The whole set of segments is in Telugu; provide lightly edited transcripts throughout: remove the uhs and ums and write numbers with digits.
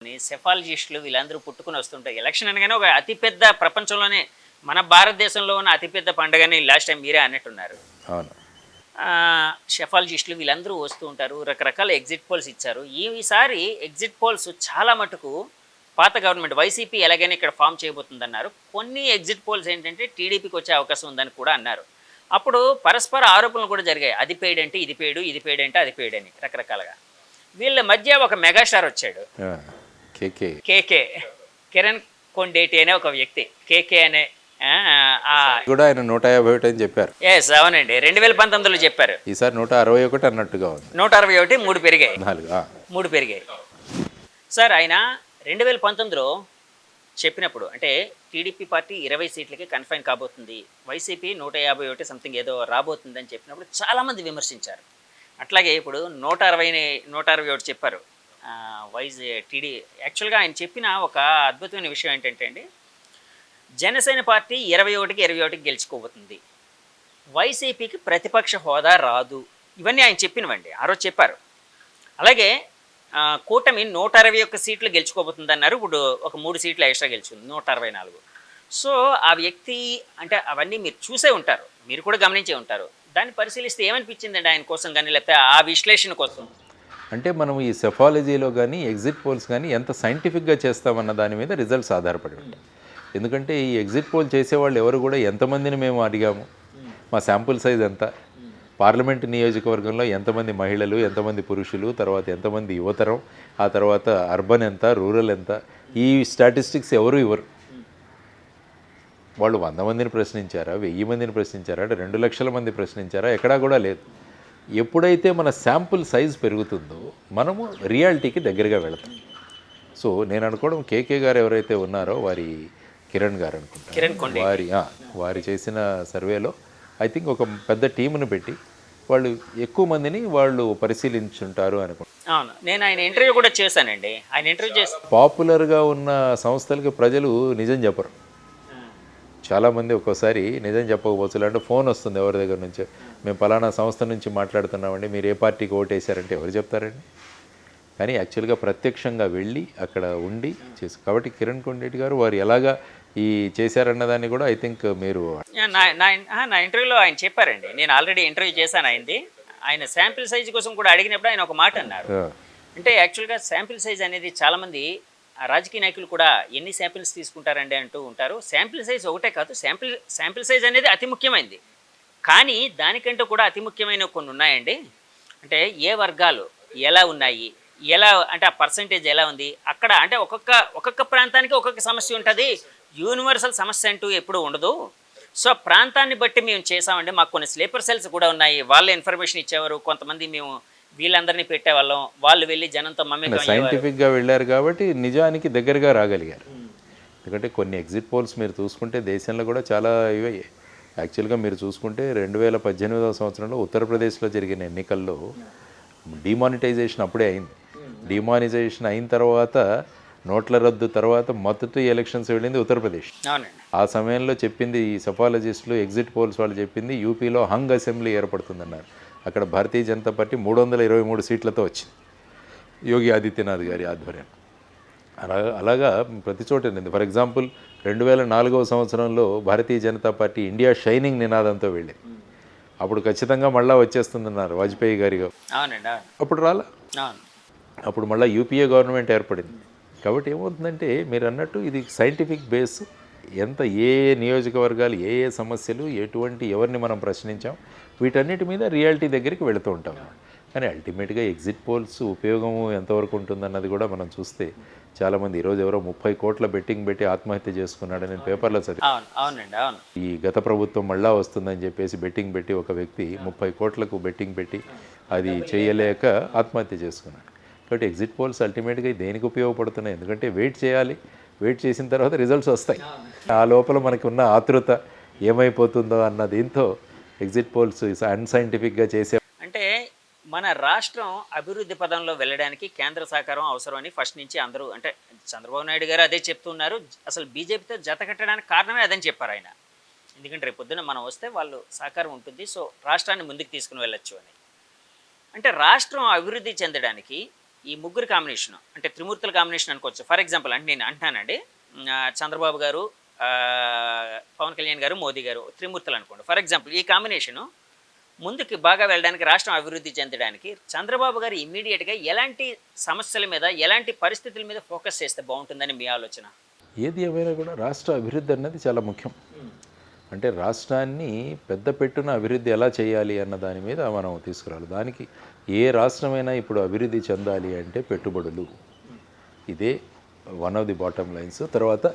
సెఫాలజిస్టులు వీళ్ళందరూ పుట్టుకొని వస్తుంటారు. ఎలక్షన్ అనగానే ఒక అతిపెద్ద ప్రపంచంలోనే మన భారతదేశంలో ఉన్న అతిపెద్ద పండుగని లాస్ట్ టైం మీరే అన్నట్టున్నారు. అవును. సెఫాలజిస్టులు వీళ్ళందరూ వస్తూ ఉంటారు. రకరకాల ఎగ్జిట్ పోల్స్ ఇచ్చారు. ఈసారి ఎగ్జిట్ పోల్స్ చాలా మటుకు పాత గవర్నమెంట్ వైసీపీ ఎలాగైనా ఇక్కడ ఫామ్ చేయబోతుందన్నారు. కొన్ని ఎగ్జిట్ పోల్స్ ఏంటంటే టీడీపీకి వచ్చే అవకాశం ఉందని కూడా అన్నారు. అప్పుడు పరస్పర ఆరోపణలు కూడా జరిగాయి. అది పెయిడ్ అంటే ఇది పెయిడ్, ఇది పెయిడ్ అంటే అది పెయిడ్ అని రకరకాలుగా. వీళ్ళ మధ్య ఒక మెగాస్టార్ వచ్చాడు. కేకే కిరణ్ కొండేటి అనే ఒక వ్యక్తి. కేకే అనే కూడా ఆయన 151 అని చెప్పారు. ఎస్, అవునండి. 2019లో చెప్పారు. ఈసారి 161 అన్నట్టుగా ఉంది. 161, 3 పెరిగాయి. 3 పెరిగాయి. సార్, ఆయన 2019లో చెప్పినప్పుడు అంటే టీడీపీ పార్టీ 20 సీట్లకి కన్ఫైన్ కాబోతుంది, వైసీపీ 151 సంథింగ్ ఏదో రాబోతుందని చెప్పినప్పుడు చాలామంది విమర్శించారు. అట్లాగే ఇప్పుడు 161 చెప్పారు టీడీ. యాక్చువల్గా ఆయన చెప్పిన ఒక అద్భుతమైన విషయం ఏంటంటే అండి, జనసేన పార్టీ 21కి 21 గెలుచుకోబోతుంది, వైసీపీకి ప్రతిపక్ష హోదా రాదు, ఇవన్నీ ఆయన చెప్పినవండి. ఆ రోజు చెప్పారు. అలాగే కూటమి 161 సీట్లు గెలుచుకోబోతుంది అన్నారు. ఇప్పుడు ఒక 3 సీట్లు ఎక్స్ట్రా గెలుచుకుంది, 164. సో ఆ వ్యక్తి అంటే అవన్నీ మీరు చూసే ఉంటారు, మీరు కూడా గమనించే ఉంటారు. దాన్ని పరిశీలిస్తే ఏమనిపించిందండి ఆయన కోసం కానీ, లేకపోతే ఆ విశ్లేషణ కోసం? అంటే మనం ఈ సెఫాలజీలో కానీ ఎగ్జిట్ పోల్స్ కానీ ఎంత సైంటిఫిక్గా చేస్తామన్న దాని మీద రిజల్ట్స్ ఆధారపడి ఉంటాయి. ఎందుకంటే ఈ ఎగ్జిట్ పోల్ చేసేవాళ్ళు ఎవరు కూడా ఎంతమందిని మేము అడిగాము, మా శాంపుల్ సైజ్ ఎంత, పార్లమెంట్ నియోజకవర్గంలో ఎంతమంది మహిళలు, ఎంతమంది పురుషులు, తర్వాత ఎంతమంది యువతరం, ఆ తర్వాత అర్బన్ ఎంత, రూరల్ ఎంత, ఈ స్టాటిస్టిక్స్ ఎవరు ఇవ్వరు. వాళ్ళు 100 మందిని ప్రశ్నించారా, 1000 మందిని ప్రశ్నించారా, 2 లక్షల మంది ప్రశ్నించారా, ఎక్కడా కూడా లేదు. ఎప్పుడైతే మన శాంపుల్ సైజ్ పెరుగుతుందో మనము రియాలిటీకి దగ్గరగా వెళతాం. సో నేను అనుకోవడం కేకే గారు ఎవరైతే ఉన్నారో వారి కిరణ్ గారు అనుకుంటారు, వారి చేసిన సర్వేలో ఐ థింక్ ఒక పెద్ద టీమును పెట్టి వాళ్ళు ఎక్కువ మందిని వాళ్ళు పరిశీలించుంటారు అనుకుంటున్నాను. అవును, నేను ఆయన ఇంటర్వ్యూ కూడా చేశానండి. ఆయన ఇంటర్వ్యూ చేసి పాపులర్గా ఉన్న సంస్థలకి ప్రజలు నిజం చెప్పరు. చాలామంది ఒక్కోసారి నిజం చెప్పకపోవచ్చు, అంటే ఫోన్ వస్తుంది ఎవరి దగ్గర నుంచో, మేము పలానా సంస్థ నుంచి మాట్లాడుతున్నామండి, మీరు ఏ పార్టీకి ఓటేశారంటే ఎవరు చెప్తారండి? కానీ యాక్చువల్గా ప్రత్యక్షంగా వెళ్ళి అక్కడ ఉండి చేసి, కాబట్టి కిరణ్ కొండేటి గారు వారు ఎలాగా ఈ చేశారన్నదాన్ని కూడా ఐ థింక్ మీరు నా ఇంటర్వ్యూలో ఆయన చెప్పారండి. నేను ఆల్రెడీ ఇంటర్వ్యూ చేశాను ఆయనది. ఆయన శాంపిల్ సైజ్ కోసం కూడా అడిగినప్పుడు ఆయన ఒక మాట అన్నారు. అంటే యాక్చువల్గా శాంపిల్ సైజ్ అనేది చాలామంది రాజకీయ నాయకులు కూడా ఎన్ని శాంపిల్స్ తీసుకుంటారండి అంటూ ఉంటారు. శాంపిల్ సైజ్ ఒకటే కాదు, శాంపిల్ సైజ్ అనేది అతి ముఖ్యమైనది. కానీ దానికంటే కూడా అతి ముఖ్యమైన కొన్ని ఉన్నాయండి. అంటే ఏ వర్గాలు ఎలా ఉన్నాయి, ఎలా అంటే ఆ పర్సంటేజ్ ఎలా ఉంది అక్కడ. అంటే ఒక్కొక్క ప్రాంతానికి ఒక్కొక్క సమస్య ఉంటుంది, యూనివర్సల్ సమస్య అంటూ ఎప్పుడు ఉండదు. సో ప్రాంతాన్ని బట్టి మేము చేసామండి. మాకు కొన్ని స్లీపర్ సెల్స్ కూడా ఉన్నాయి, వాళ్ళే ఇన్ఫర్మేషన్ ఇచ్చేవారు. కొంతమంది మేము వీళ్ళందరినీ పెట్టేవాళ్ళం, వాళ్ళు వెళ్ళి జనంతో సైంటిఫిక్గా వెళ్ళారు కాబట్టి నిజానికి దగ్గరగా రాగలిగారు. ఎందుకంటే కొన్ని ఎగ్జిట్ పోల్స్ మీరు చూసుకుంటే దేశంలో కూడా చాలా ఇవే. యాక్చువల్గా మీరు చూసుకుంటే 2018వ సంవత్సరంలో ఉత్తరప్రదేశ్లో జరిగిన ఎన్నికల్లో డిమానిటైజేషన్ అప్పుడే అయింది. డిమానిటైజేషన్ అయిన తర్వాత నోట్ల రద్దు తర్వాత మొదటి ఎలక్షన్స్ వెళ్ళింది ఉత్తరప్రదేశ్. ఆ సమయంలో చెప్పింది ఈ సెఫాలజిస్టులు, ఎగ్జిట్ పోల్స్ వాళ్ళు చెప్పింది యూపీలో హంగ్ అసెంబ్లీ ఏర్పడుతుందన్నారు. అక్కడ భారతీయ జనతా పార్టీ 323 సీట్లతో వచ్చింది యోగి ఆదిత్యనాథ్ గారి ఆధ్వర్యం. అలాగా ప్రతి చోట. ఫర్ ఎగ్జాంపుల్ 2004వ సంవత్సరంలో Bharatiya Janata party India shining నినాదంతో వెళ్ళింది. అప్పుడు ఖచ్చితంగా మళ్ళీ వచ్చేస్తుందన్నారు వాజ్పేయి గారిగా. అప్పుడు రాలా, అప్పుడు మళ్ళీ యూపీఏ గవర్నమెంట్ ఏర్పడింది. కాబట్టి ఏమవుతుందంటే మీరు అన్నట్టు ఇది సైంటిఫిక్ బేస్. ఎంత ఏ నియోజకవర్గాలు, ఏ సమస్యలు, ఎటువంటి ఎవరిని మనం ప్రశ్నించాం, వీటన్నిటి మీద రియాలిటీ దగ్గరికి వెళుతూ ఉంటాం. కానీ అల్టిమేట్గా ఎగ్జిట్ పోల్స్ ఉపయోగము ఎంతవరకు ఉంటుందన్నది కూడా మనం చూస్తే చాలామంది ఈరోజు ఎవరో 30 కోట్ల బెట్టింగ్ పెట్టి ఆత్మహత్య చేసుకున్నాడని నేను పేపర్లో చదివాను. ఈ గత ప్రభుత్వం మళ్ళా వస్తుందని చెప్పేసి బెట్టింగ్ పెట్టి ఒక వ్యక్తి 30 కోట్లకు బెట్టింగ్ పెట్టి అది చేయలేక ఆత్మహత్య చేసుకున్నాడు. కాబట్టి ఎగ్జిట్ పోల్స్ అల్టిమేట్గా దేనికి ఉపయోగపడుతున్నాయి? ఎందుకంటే వెయిట్ చేయాలి, వెయిట్ చేసిన తర్వాత రిజల్ట్స్ వస్తాయి. ఆ లోపల మనకు ఉన్న ఆతృత ఏమైపోతుందో అన్న దీంతో ఎగ్జిట్ పోల్స్ అన్సైంటిఫిక్గా చేసే. అంటే మన రాష్ట్రం అభివృద్ధి పదంలో వెళ్ళడానికి కేంద్ర సహకారం అవసరం అని ఫస్ట్ నుంచి అందరూ, అంటే చంద్రబాబు నాయుడు గారు అదే చెప్తున్నారు. అసలు బీజేపీతో జత కట్టడానికి కారణమే అదని చెప్పారు ఆయన. ఎందుకంటే రేపు పొద్దున మనం వస్తే వాళ్ళు సహకారం ఉంటుంది, సో రాష్ట్రాన్ని ముందుకు తీసుకుని వెళ్ళొచ్చు అని. అంటే రాష్ట్రం అభివృద్ధి చెందడానికి ఈ ముగ్గురు కాంబినేషన్ అంటే త్రిమూర్తుల కాంబినేషన్ అనుకోవచ్చు. ఫర్ ఎగ్జాంపుల్ అంటే నేను అంటున్నానండి, చంద్రబాబు గారు, పవన్ కళ్యాణ్ గారు, మోదీ గారు త్రిమూర్తులు అనుకోండి. ఫర్ ఎగ్జాంపుల్ ఈ కాంబినేషను ముందుకు బాగా వెళ్ళడానికి, రాష్ట్రం అభివృద్ధి చెందడానికి చంద్రబాబు గారు ఇమ్మీడియట్గా ఎలాంటి సమస్యల మీద, ఎలాంటి పరిస్థితుల మీద ఫోకస్ చేస్తే బాగుంటుందని మీ ఆలోచన? ఏది ఏమైనా కూడా రాష్ట్ర అభివృద్ధి అన్నది చాలా ముఖ్యం. అంటే రాష్ట్రాన్ని పెద్ద పెట్టున అభివృద్ధి ఎలా చేయాలి అన్న దాని మీద మనం తీసుకురావాలి. దానికి ఏ రాష్ట్రమైనా ఇప్పుడు అభివృద్ధి చెందాలి అంటే పెట్టుబడులు, ఇదే one of the bottom lines. తర్వాత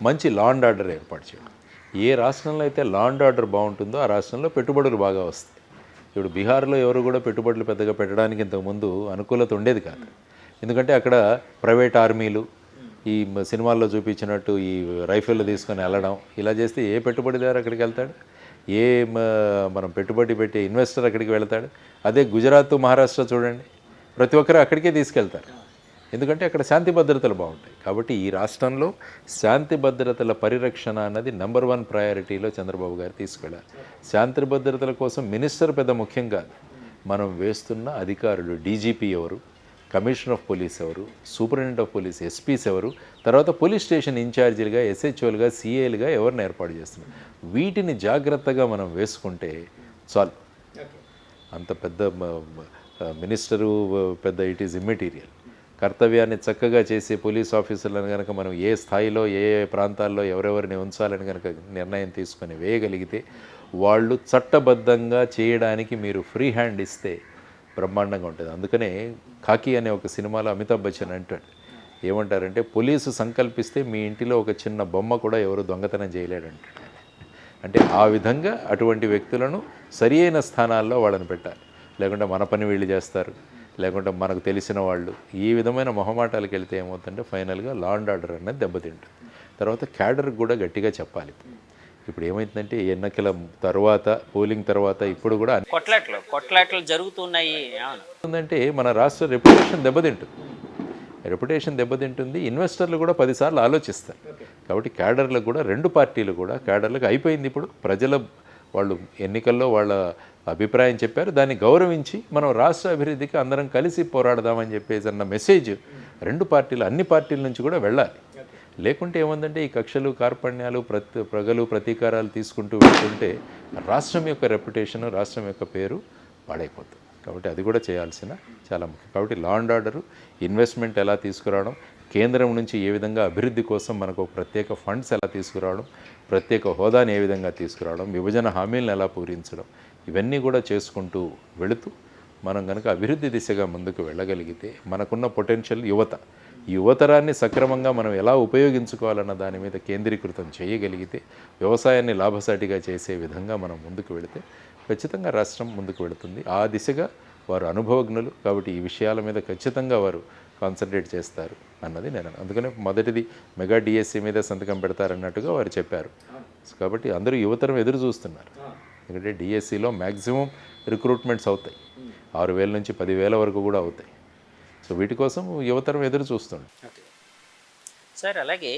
మంచి లా అండ్ ఆర్డర్ ఏర్పాటు చేయడం. ఏ రాష్ట్రంలో అయితే లా అండ్ ఆర్డర్ బాగుంటుందో ఆ రాష్ట్రంలో పెట్టుబడులు బాగా వస్తాయి. ఇప్పుడు బీహార్లో ఎవరు కూడా పెట్టుబడులు పెద్దగా పెట్టడానికి ఇంతకుముందు అనుకూలత ఉండేది కాదు. ఎందుకంటే అక్కడ ప్రైవేట్ ఆర్మీలు, ఈ సినిమాల్లో చూపించినట్టు ఈ రైఫిళ్ళు తీసుకొని వెళ్ళడం, ఇలా చేస్తే ఏ పెట్టుబడిదారు అక్కడికి వెళ్తాడు? ఏ మనం పెట్టుబడి పెట్టే ఇన్వెస్టర్ అక్కడికి వెళ్తాడు? అదే గుజరాత్, మహారాష్ట్ర చూడండి, ప్రతి ఒక్కరు అక్కడికే తీసుకెళ్తారు. ఎందుకంటే అక్కడ శాంతి భద్రతలు బాగుంటాయి. కాబట్టి ఈ రాష్ట్రంలో శాంతి భద్రతల పరిరక్షణ అన్నది నెంబర్ 1 ప్రయారిటీలో చంద్రబాబు గారు తీసుకెళ్ళారు. శాంతి భద్రతల కోసం మినిస్టర్ పెద్ద ముఖ్యం కాదు. మనం వేస్తున్న అధికారులు, డీజీపీ ఎవరు, కమిషనర్ ఆఫ్ పోలీస్ ఎవరు, సూపరింటెండెంట్ ఆఫ్ పోలీస్, ఎస్పీస్ ఎవరు, తర్వాత పోలీస్ స్టేషన్ ఇన్ఛార్జీలుగా, ఎస్హెచ్ఓలుగా, సిఏలుగా ఎవరిని ఏర్పాటు చేస్తున్నాం, వీటిని జాగ్రత్తగా మనం వేసుకుంటే చాలు. అంత పెద్ద మినిస్టరు పెద్ద ఇట్ ఈజ్ ఇమ్మెటీరియల్. కర్తవ్యాన్ని చక్కగా చేసే పోలీస్ ఆఫీసర్లను కనుక మనం ఏ స్థాయిలో, ఏ ప్రాంతాల్లో ఎవరెవరిని ఉంచాలని కనుక నిర్ణయం తీసుకొని వేయగలిగితే, వాళ్ళు చట్టబద్ధంగా చేయడానికి మీరు ఫ్రీ హ్యాండ్ ఇస్తే బ్రహ్మాండంగా ఉంటుంది. అందుకనే ఖాకీ అనే ఒక సినిమాలో అమితాబ్ బచ్చన్ అంటాడు, ఏమంటారంటే పోలీసు సంకల్పిస్తే మీ ఇంటిలో ఒక చిన్న బొమ్మ కూడా ఎవరు దొంగతనం చేయలేడంటాడు. అంటే ఆ విధంగా అటువంటి వ్యక్తులను సరి అయిన స్థానాల్లో వాళ్ళని పెట్టాలి. లేకుంటే మన పని వీళ్ళు చేస్తారు, లేకుంటే మనకు తెలిసిన వాళ్ళు, ఈ విధమైన మొహమాటాలకు వెళ్తే ఏమవుతుందంటే ఫైనల్గా లా అండ్ ఆర్డర్ అనేది దెబ్బతింటుంది. తర్వాత క్యాడర్కి కూడా గట్టిగా చెప్పాలి. ఇప్పుడు ఏమైందంటే ఎన్నికల తర్వాత, పోలింగ్ తర్వాత ఇప్పుడు కూడా కొట్లాట్లు జరుగుతున్నాయి. ఏంటంటే మన రాష్ట్ర రెప్యుటేషన్ దెబ్బతింటుంది. ఇన్వెస్టర్లు కూడా 10 సార్లు ఆలోచిస్తారు. కాబట్టి క్యాడర్లకు కూడా, 2 పార్టీలు కూడా క్యాడర్లకు అయిపోయింది. ఇప్పుడు ప్రజల వాళ్ళు ఎన్నికల్లో వాళ్ళ అభిప్రాయం చెప్పారు, దాన్ని గౌరవించి మనం రాష్ట్ర అభివృద్ధికి అందరం కలిసి పోరాడదామని చెప్పేసి అన్న మెసేజ్ 2 పార్టీలు, అన్ని పార్టీల నుంచి కూడా వెళ్ళాలి. లేకుంటే ఏముందంటే ఈ కక్షలు, కార్పణ్యాలు, ప్రగలు, ప్రతీకారాలు తీసుకుంటూ వెళ్తుంటే రాష్ట్రం యొక్క రెప్యుటేషన్, రాష్ట్రం యొక్క పేరు పాడైపోతుంది. కాబట్టి అది కూడా చేయాల్సిన చాలా ముఖ్యం. కాబట్టి లా అండ్ ఆర్డరు, ఇన్వెస్ట్మెంట్ ఎలా తీసుకురావడం, కేంద్రం నుంచి ఏ విధంగా అభివృద్ధి కోసం మనకు ప్రత్యేక ఫండ్స్ ఎలా తీసుకురావడం, ప్రత్యేక హోదాని ఏ విధంగా తీసుకురావడం, విభజన హామీలను ఎలా పూరించడం, ఇవన్నీ కూడా చేసుకుంటూ వెళుతూ మనం కనుక అభివృద్ధి దిశగా ముందుకు వెళ్ళగలిగితే మనకున్న పొటెన్షియల్ ఈ యువతరాన్ని సక్రమంగా మనం ఎలా ఉపయోగించుకోవాలన్న దాని మీద కేంద్రీకృతం చేయగలిగితే, వ్యవసాయాన్ని లాభసాటిగా చేసే విధంగా మనం ముందుకు వెళితే ఖచ్చితంగా రాష్ట్రం ముందుకు వెళుతుంది. ఆ దిశగా వారు అనుభవజ్ఞులు కాబట్టి ఈ విషయాల మీద ఖచ్చితంగా వారు కాన్సన్ట్రేట్ చేస్తారు అన్నది నేను. అందుకనే మొదటిది మెగా డిఎస్సి మీద సంతకం పెడతారన్నట్టుగా వారు చెప్పారు. కాబట్టి అందరూ యువతరం ఎదురు చూస్తున్నారు. ఎందుకంటే డిఎస్సిలో మ్యాక్సిమం రిక్రూట్మెంట్స్ అవుతాయి, 6,000 నుంచి 10,000 వరకు కూడా అవుతాయి. సో వీటి కోసం యువతరం ఎదురు చూస్తుంది. సార్ అలాగే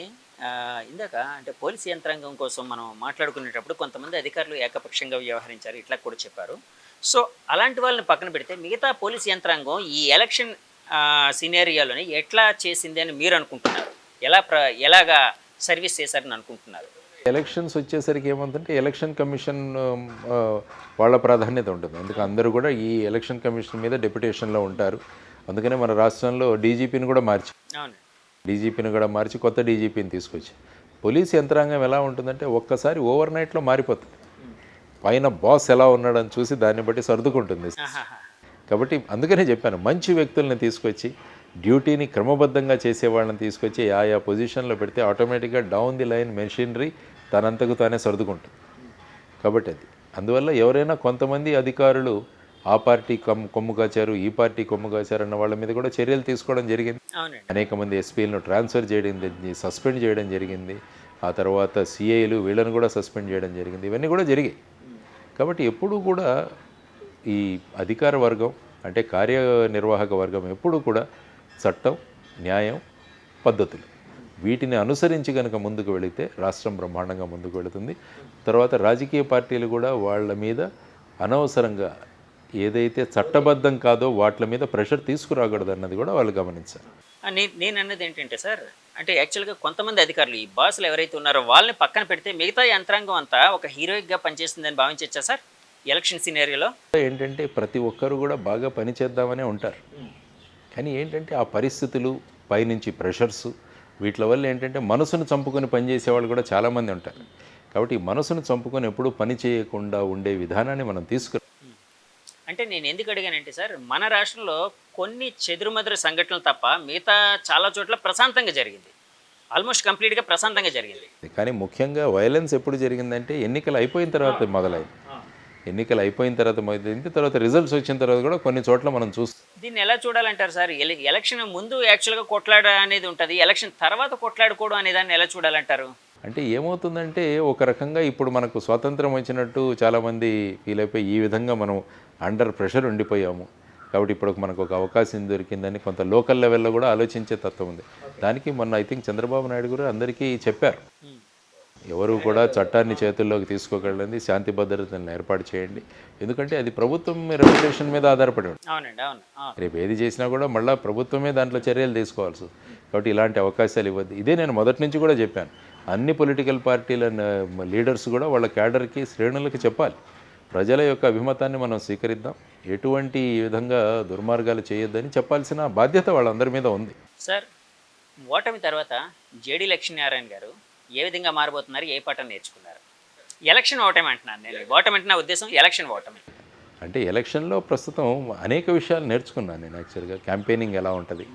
ఇందాక అంటే పోలీస్ యంత్రాంగం కోసం మనం మాట్లాడుకునేటప్పుడు కొంతమంది అధికారులు ఏకపక్షంగా వ్యవహరించారు, ఇట్లా కూడా చెప్పారు. సో అలాంటి వాళ్ళని పక్కన పెడితే మిగతా పోలీస్ యంత్రాంగం ఈ ఎలక్షన్ సినేరియాలోని ఎట్లా చేసింది అని మీరు అనుకుంటున్నారు? ఎలాగా సర్వీస్ చేశారని అనుకుంటున్నారు? ఎలక్షన్స్ వచ్చేసరికి ఏమంటుంటే ఎలక్షన్ కమిషన్ వాళ్ళ ప్రాధాన్యత ఉంటుంది. అందుకే అందరూ కూడా ఈ ఎలక్షన్ కమిషన్ మీద డెప్యుటేషన్లో ఉంటారు. అందుకనే మన రాష్ట్రంలో డీజీపీని కూడా మార్చి కొత్త డీజీపీని తీసుకొచ్చి, పోలీస్ యంత్రాంగం ఎలా ఉంటుందంటే ఒక్కసారి ఓవర్ నైట్లో మారిపోతుంది. పైన బాస్ ఎలా ఉన్నాడని చూసి దాన్ని బట్టి సర్దుకుంటుంది. కాబట్టి అందుకనే చెప్పాను, మంచి వ్యక్తుల్ని తీసుకొచ్చి డ్యూటీని క్రమబద్ధంగా చేసే వాళ్ళని తీసుకొచ్చి ఆయా పొజిషన్లో పెడితే ఆటోమేటిక్గా డౌన్ ది లైన్ మెషినరీ తనంతకు తానే సర్దుకుంటుంది. కాబట్టి అది అందువల్ల ఎవరైనా కొంతమంది అధికారులు ఆ పార్టీ కొమ్ము కాచారు, ఈ పార్టీ కొమ్ము కాచారు అన్న వాళ్ళ మీద కూడా చర్యలు తీసుకోవడం జరిగింది. అనేక మంది ఎస్పీలను ట్రాన్స్ఫర్ చేయడం జరిగింది, సస్పెండ్ చేయడం జరిగింది. ఆ తర్వాత సిఐలు వీళ్ళని కూడా సస్పెండ్ చేయడం జరిగింది. ఇవన్నీ కూడా జరిగాయి. కాబట్టి ఎప్పుడూ కూడా ఈ అధికార వర్గం అంటే కార్యనిర్వాహక వర్గం ఎప్పుడూ కూడా చట్టం, న్యాయం, పద్ధతులు వీటిని అనుసరించి కనుక ముందుకు వెళితే రాష్ట్రం బ్రహ్మాండంగా ముందుకు వెళుతుంది. తర్వాత రాజకీయ పార్టీలు కూడా వాళ్ళ మీద అనవసరంగా ఏదైతే చట్టబద్ధం కాదో వాటి మీద ప్రెషర్ తీసుకురాకూడదు అన్నది కూడా వాళ్ళు గమనించారు. నేను అన్నది ఏంటంటే సార్, అంటే యాక్చువల్గా కొంతమంది అధికారులు ఈ బాసులు ఎవరైతే ఉన్నారో వాళ్ళని పక్కన పెడితే మిగతా యంత్రాంగం అంతా ఒక హీరోయిక్గా పనిచేస్తుందని భావించవచ్చా సార్ ఎలక్షన్ సినారియోలో? ఏంటంటే ప్రతి ఒక్కరు కూడా బాగా పని చేద్దామనే ఉంటారు, కానీ ఏంటంటే ఆ పరిస్థితులు పైనుంచి ప్రెషర్స్ వీటి వల్ల ఏంటంటే మనసును చంపుకొని పనిచేసే వాళ్ళు కూడా చాలామంది ఉంటారు. కాబట్టి ఈ మనసును చంపుకొని ఎప్పుడూ పని చేయకుండా ఉండే విధానాన్ని మనం అంటే నేను ఎందుకు అడిగానంటే సార్, మన రాష్ట్రంలో కొన్ని చెదురుమదురు సంఘటనలు తప్ప మిగతా చాలా చోట్ల ప్రశాంతంగా జరిగింది, ఆల్మోస్ట్ కంప్లీట్గా ప్రశాంతంగా జరిగింది. కానీ ముఖ్యంగా వైలెన్స్ ఎప్పుడు జరిగిందంటే ఎన్నికలు అయిపోయిన తర్వాత మొదలైంది. ఎన్నికలు అయిపోయిన తర్వాత మొదలైంది, తర్వాత రిజల్ట్స్ వచ్చిన తర్వాత కూడా కొన్ని చోట్ల మనం చూస్తాం. దీన్ని ఎలా చూడాలంటారు సార్? ఎలక్షన్ ముందు యాక్చువల్గా కొట్లాడ అనేది ఉంటుంది, ఎలక్షన్ తర్వాత కొట్లాడుకోవడం అనే దాన్ని ఎలా చూడాలంటారు? అంటే ఏమవుతుందంటే ఒక రకంగా ఇప్పుడు మనకు స్వాతంత్రం వచ్చినట్టు చాలామంది ఫీల్ అయిపోయి ఈ విధంగా మనం అండర్ ప్రెషర్ ఉండిపోయాము, కాబట్టి ఇప్పుడు మనకు ఒక అవకాశం దొరికిందని కొంత లోకల్ లెవెల్లో కూడా ఆలోచించే తత్వం ఉంది. దానికి మొన్న ఐ థింక్ చంద్రబాబు నాయుడు గారు అందరికీ చెప్పారు, ఎవరు కూడా చట్టాన్ని చేతుల్లోకి తీసుకోగలండి, శాంతి భద్రతలను ఏర్పాటు చేయండి, ఎందుకంటే అది ప్రభుత్వం రెప్యుటేషన్ మీద ఆధారపడి ఉంటుంది. అవునండి, అవును. రేపు ఏది చేసినా కూడా మళ్ళీ ప్రభుత్వమే దాంట్లో చర్యలు తీసుకోవాల్సి, కాబట్టి ఇలాంటి అవకాశాలు ఇవ్వద్దు. ఇదే నేను మొదటి నుంచి కూడా చెప్పాను, అన్ని పొలిటికల్ పార్టీల లీడర్స్ కూడా వాళ్ళ క్యాడర్కి శ్రేణులకి చెప్పాలి, ప్రజల యొక్క అభిమతాన్ని మనం స్వీకరిద్దాం, ఎటువంటి విధంగా దుర్మార్గాలు చేయొద్దని చెప్పాల్సిన బాధ్యత వాళ్ళందరి మీద ఉంది. సార్, ఓటమి తర్వాత జేడీ లక్ష్మీనారాయణ గారు ఏ విధంగా మారబోతున్నారు, ఏ పాఠం నేర్చుకున్నారు? ఎలక్షన్ ఓటమి అంటున్నాను నేను, ఓటమి అంటే నా ఉద్దేశం ఎలక్షన్ ఓటమి. అంటే ఎలక్షన్లో ప్రస్తుతం అనేక విషయాలు నేర్చుకున్నాను నేను. యాక్చువల్గా క్యాంపెయినింగ్ ఎలా ఉంటుంది,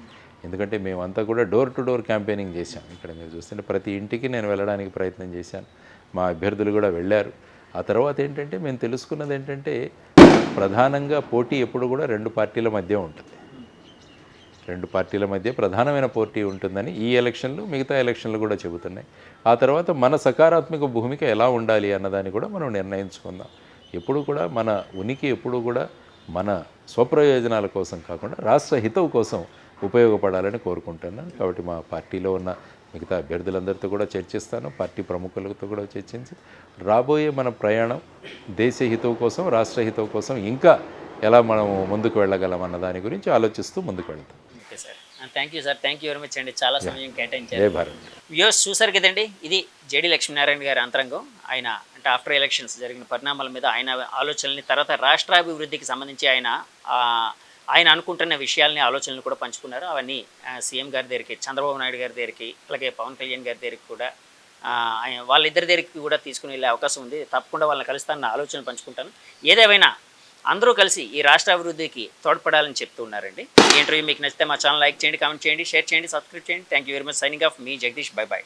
ఎందుకంటే మేమంతా కూడా డోర్ టు డోర్ క్యాంపెయినింగ్ చేశాం. ఇక్కడ మీరు చూస్తుంటే ప్రతి ఇంటికి నేను వెళ్ళడానికి ప్రయత్నం చేశాను, మా అభ్యర్థులు కూడా వెళ్ళారు. ఆ తర్వాత ఏంటంటే మేము తెలుసుకున్నది ఏంటంటే ప్రధానంగా పోటీ ఎప్పుడు కూడా రెండు పార్టీల మధ్య ఉంటుంది, రెండు పార్టీల మధ్య ప్రధానమైన పోటీ ఉంటుందని ఈ ఎలక్షన్లు మిగతా ఎలక్షన్లు కూడా చెబుతున్నాయి. ఆ తర్వాత మన సకారాత్మక భూమిక ఎలా ఉండాలి అన్నదాన్ని కూడా మనం నిర్ణయించుకుందాం. ఎప్పుడు కూడా మన ఉనికి ఎప్పుడు కూడా మన స్వప్రయోజనాల కోసం కాకుండా రాష్ట్ర హితవు కోసం ఉపయోగపడాలని కోరుకుంటున్నాను. కాబట్టి మా పార్టీలో ఉన్న మిగతా అభ్యర్థులందరితో కూడా చర్చిస్తాను, పార్టీ ప్రముఖులతో కూడా చర్చించి రాబోయే మన ప్రయాణం దేశ హితవు కోసం, రాష్ట్ర హితవు కోసం ఇంకా ఎలా మనం ముందుకు వెళ్ళగలం అన్న దాని గురించి ఆలోచిస్తూ ముందుకు వెళ్తాం. Okay sir, thank you sir, thank you very much అండి, చాలా సమయం కేటాయించారు. భారత్ వ్యూస్ చూసారు కదండి, ఇది జేడీ లక్ష్మీనారాయణ గారి అంతరంగం. ఆయన అంటే ఆఫ్టర్ ఎలక్షన్స్ జరిగిన పరిణామాల మీద ఆయన ఆలోచనల్ని, తర్వాత రాష్ట్రాభివృద్ధికి సంబంధించి ఆయన అనుకుంటున్న విషయాల్ని, ఆలోచనలు కూడా పంచుకున్నారు. అవన్నీ సీఎం గారి దగ్గరికి, చంద్రబాబు నాయుడు గారి దగ్గరికి, అలాగే పవన్ కళ్యాణ్ గారి దగ్గరికి కూడా వాళ్ళిద్దరి దగ్గరికి కూడా తీసుకుని వెళ్ళే అవకాశం ఉంది. తప్పకుండా వాళ్ళని కలుస్తానన్న ఆలోచనలు పంచుకుంటాను. ఏదేమైనా అందరూ కలిసి ఈ రాష్ట్ర అభివృద్ధికి తోడ్పడాలని చెప్తూ ఉన్నారండి. ఈ ఇంటర్వ్యూ మీకు నచ్చితే మా ఛానల్ లైక్ చేయండి, కామెంట్ చేయండి, షేర్ చేయండి, సబ్స్క్రైబ్ చేయండి. Thank you very much. Signing off, మీ జగదీష్. Bye bye.